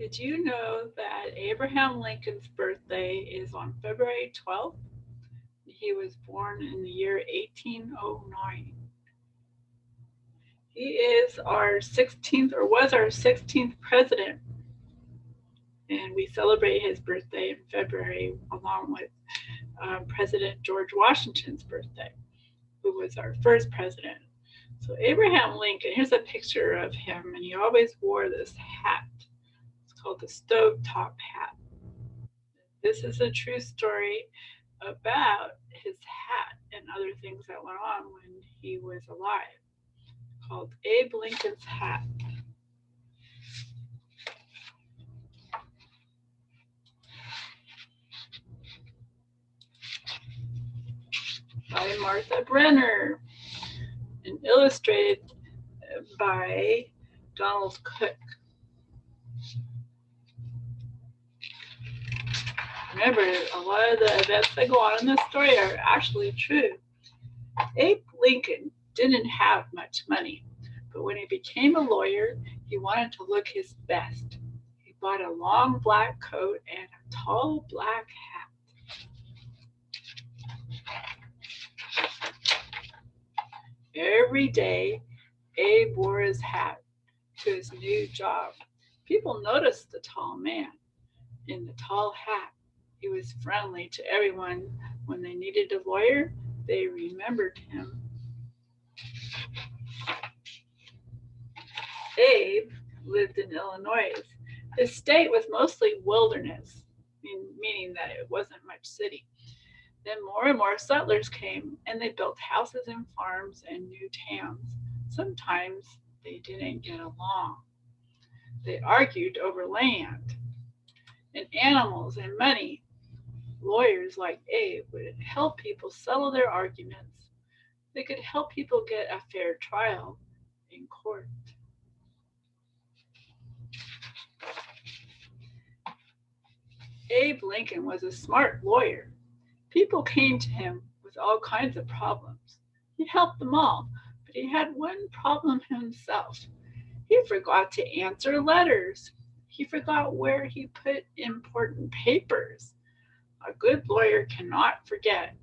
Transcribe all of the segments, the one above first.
Did you know that Abraham Lincoln's birthday is on February 12th? He was born in the year 1809. He is our 16th or was our 16th president, and we celebrate his birthday in February along with President George Washington's birthday, who was our first president. So Abraham Lincoln, here's a picture of him, and he always wore this hat. It's called the stovetop hat. This is a true story about his hat and other things that went on when he was alive, called Abe Lincoln's hat. By Martha Brenner and illustrated by Donald Cook. Remember, a lot of the events that go on in this story are actually true. Abe Lincoln didn't have much money, but when he became a lawyer, he wanted to look his best. He bought a long black coat and a tall black hat. Every day, Abe wore his hat to his new job. People noticed the tall man in the tall hat. He was friendly to everyone. When they needed a lawyer, they remembered him. Abe lived in Illinois. His state was mostly wilderness, meaning that it wasn't much city. Then more and more settlers came and they built houses and farms and new towns. Sometimes they didn't get along. They argued over land and animals and money. Lawyers like Abe would help people settle their arguments. They could help people get a fair trial in court. Abe Lincoln was a smart lawyer. People came to him with all kinds of problems. He helped them all, but he had one problem himself. He forgot to answer letters. He forgot where he put important papers. A good lawyer cannot forget.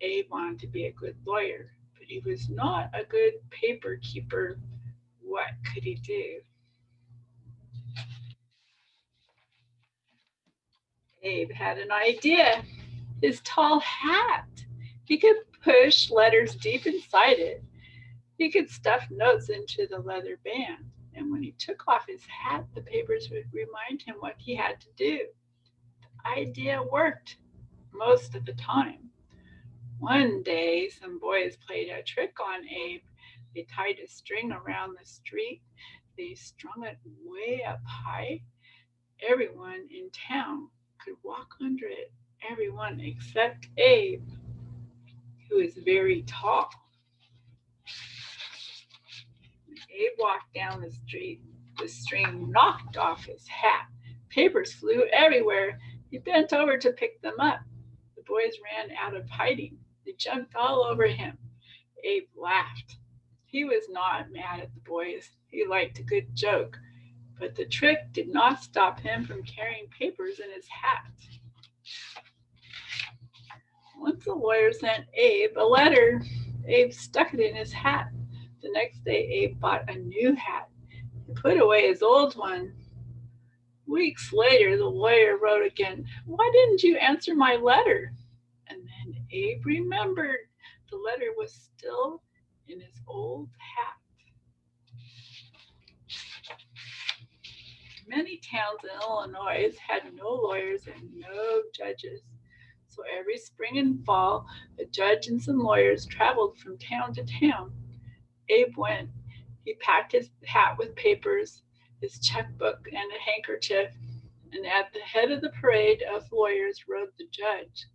Abe wanted to be a good lawyer, but he was not a good paper keeper. What could he do? Abe had an idea. His tall hat. He could push letters deep inside it. He could stuff notes into the leather band. And when he took off his hat, the papers would remind him what he had to do. The idea worked most of the time. One day, some boys played a trick on Abe. They tied a string around the street. They strung it way up high. Everyone in town could walk under it. Everyone except Abe, who is very tall. When Abe walked down the street, the string knocked off his hat. Papers flew everywhere. He bent over to pick them up. The boys ran out of hiding. They jumped all over him. Abe laughed. He was not mad at the boys. He liked a good joke. But the trick did not stop him from carrying papers in his hat. Once the lawyer sent Abe a letter. Abe stuck it in his hat. The next day, Abe bought a new hat. He put away his old one. Weeks later, the lawyer wrote again, "Why didn't you answer my letter?" And then Abe remembered the letter was still in his old hat. Many towns in Illinois had no lawyers and no judges. So every spring and fall, a judge and some lawyers traveled from town to town. Abe went. He packed his hat with papers, his checkbook, and a handkerchief, and at the head of the parade of lawyers rode the judge.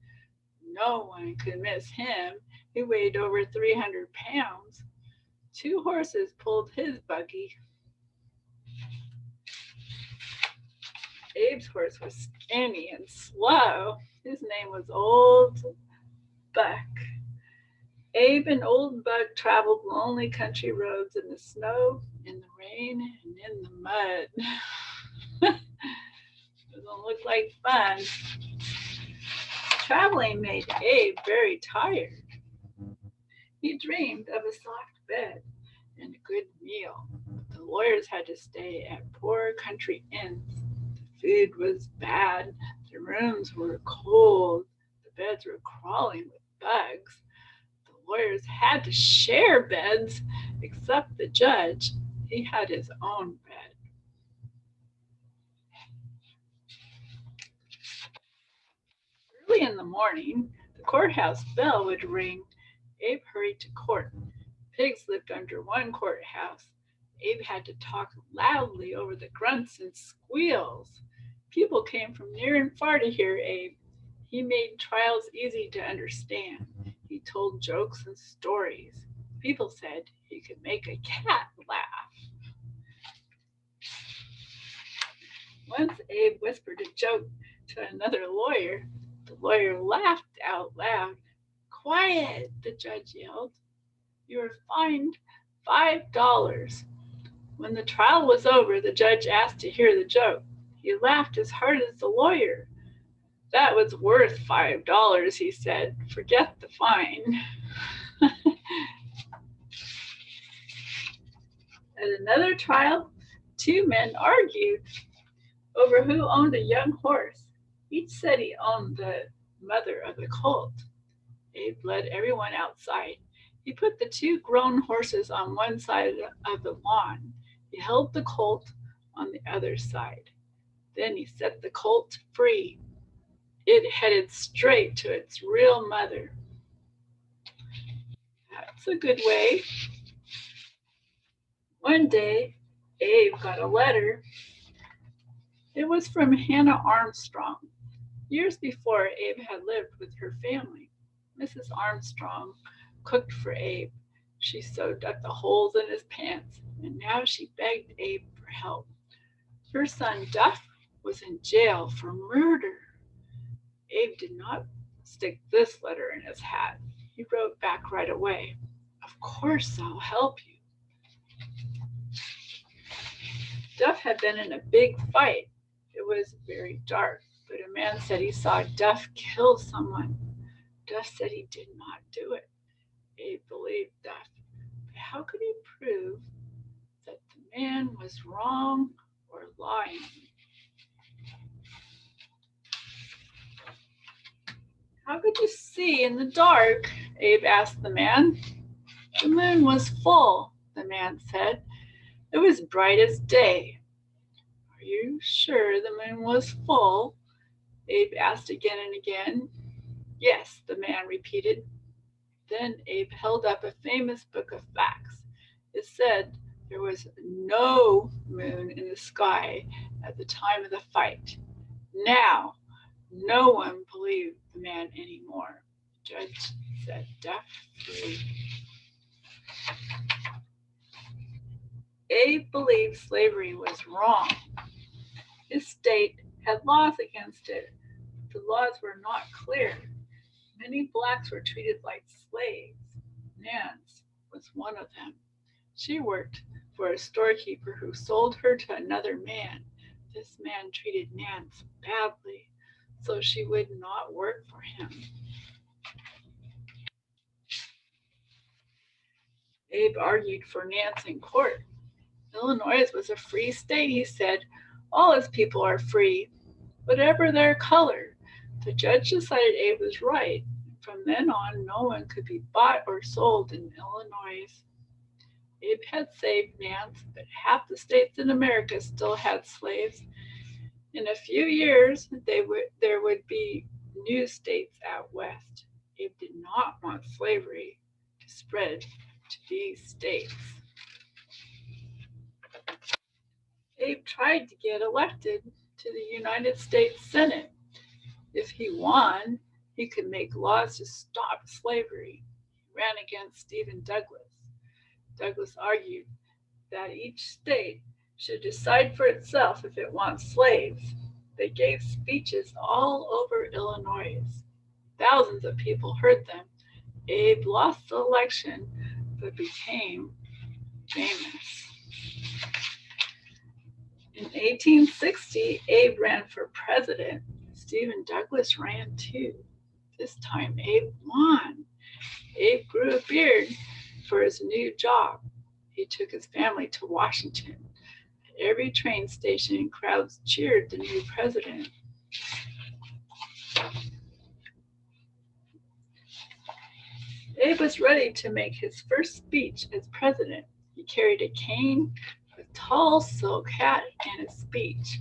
No one could miss him. He weighed over 300 pounds. Two horses pulled his buggy. Abe's horse was skinny and slow. His name was Old Buck. Abe and Old Buck traveled lonely country roads in the snow, in the rain, and in the mud. looked like fun. Traveling made Abe very tired. He dreamed of a soft bed and a good meal. The lawyers had to stay at poor country inns. The food was bad. The rooms were cold. The beds were crawling with bugs. The lawyers had to share beds, except the judge. He had his own bed. Early in the morning, the courthouse bell would ring. Abe hurried to court. Pigs lived under one courthouse. Abe had to talk loudly over the grunts and squeals. People came from near and far to hear Abe. He made trials easy to understand. He told jokes and stories. People said he could make a cat laugh. Once Abe whispered a joke to another lawyer. The lawyer laughed out loud. "Quiet," the judge yelled. "You are fined $5." When the trial was over, the judge asked to hear the joke. He laughed as hard as the lawyer. "That was worth $5," he said. "Forget the fine." At another trial, two men argued over who owned a young horse. Each said he owned the mother of the colt. Abe led everyone outside. He put the two grown horses on one side of the lawn. He held the colt on the other side. Then he set the colt free. It headed straight to its real mother. That's a good way. One day, Abe got a letter. It was from Hannah Armstrong. Years before, Abe had lived with her family. Mrs. Armstrong cooked for Abe. She sewed up the holes in his pants, and now she begged Abe for help. Her son Duff was in jail for murder. Abe did not stick this letter in his hat. He wrote back right away, "Of course I'll help you." Duff had been in a big fight. It was very dark, but a man said he saw Duff kill someone. Duff said he did not do it. Abe believed Duff, but how could he prove that the man was wrong or lying? "How could you see in the dark?" Abe asked the man. "The moon was full," the man said. "It was bright as day." "Are you sure the moon was full?" Abe asked again and again. "Yes," the man repeated. Then Abe held up a famous book of facts. It said there was no moon in the sky at the time of the fight. Now, no one believed the man anymore. The judge said, "Duff free." Abe believed slavery was wrong. His state had laws against it. The laws were not clear. Many blacks were treated like slaves. Nance was one of them. She worked for a storekeeper who sold her to another man. This man treated Nance badly, so she would not work for him. Abe argued for Nance in court. Illinois was a free state, he said. All its people are free, whatever their color. The judge decided Abe was right. From then on, no one could be bought or sold in Illinois. Abe had saved Nance, but half the states in America still had slaves. In a few years, there would be new states out west. Abe did not want slavery to spread to these states. Abe tried to get elected to the United States Senate. If he won, he could make laws to stop slavery. He ran against Stephen Douglas. Douglas argued that each state should decide for itself if it wants slaves. They gave speeches all over Illinois. Thousands of people heard them. Abe lost the election, but became famous. In 1860, Abe ran for president. Stephen Douglas ran too. This time, Abe won. Abe grew a beard for his new job. He took his family to Washington. At every train station, crowds cheered the new president. Abe was ready to make his first speech as president. He carried a cane, a tall silk hat, and a speech.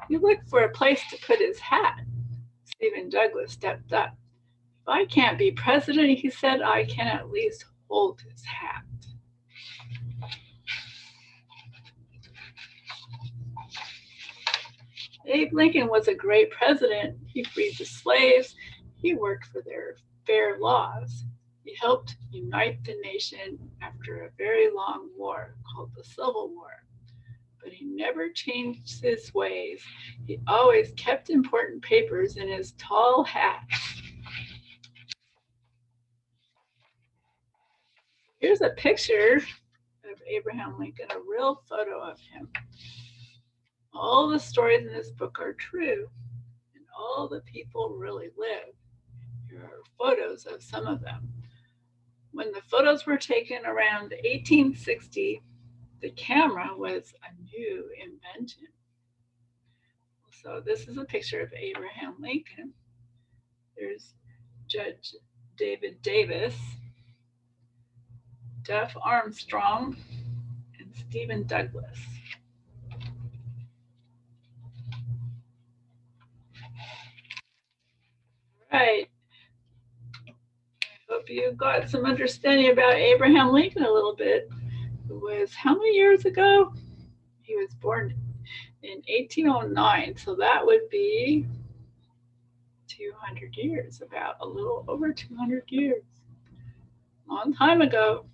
He looked for a place to put his hat. Stephen Douglas stepped up. If I can't be president, he said, I can at least hold his hat. Abe Lincoln was a great president. He freed the slaves. He worked for their fair laws. He helped unite the nation after a very long war called the Civil War. But he never changed his ways. He always kept important papers in his tall hat. Here's a picture of Abraham Lincoln, a real photo of him. All the stories in this book are true, and all the people really lived. Here are photos of some of them. When the photos were taken around 1860, the camera was a new invention. So this is a picture of Abraham Lincoln. There's Judge David Davis, Duff Armstrong, and Stephen Douglas. Right. I hope you got some understanding about Abraham Lincoln a little bit. It was how many years ago? He was born in 1809, so that would be 200 years, about a little over 200 years. Long time ago.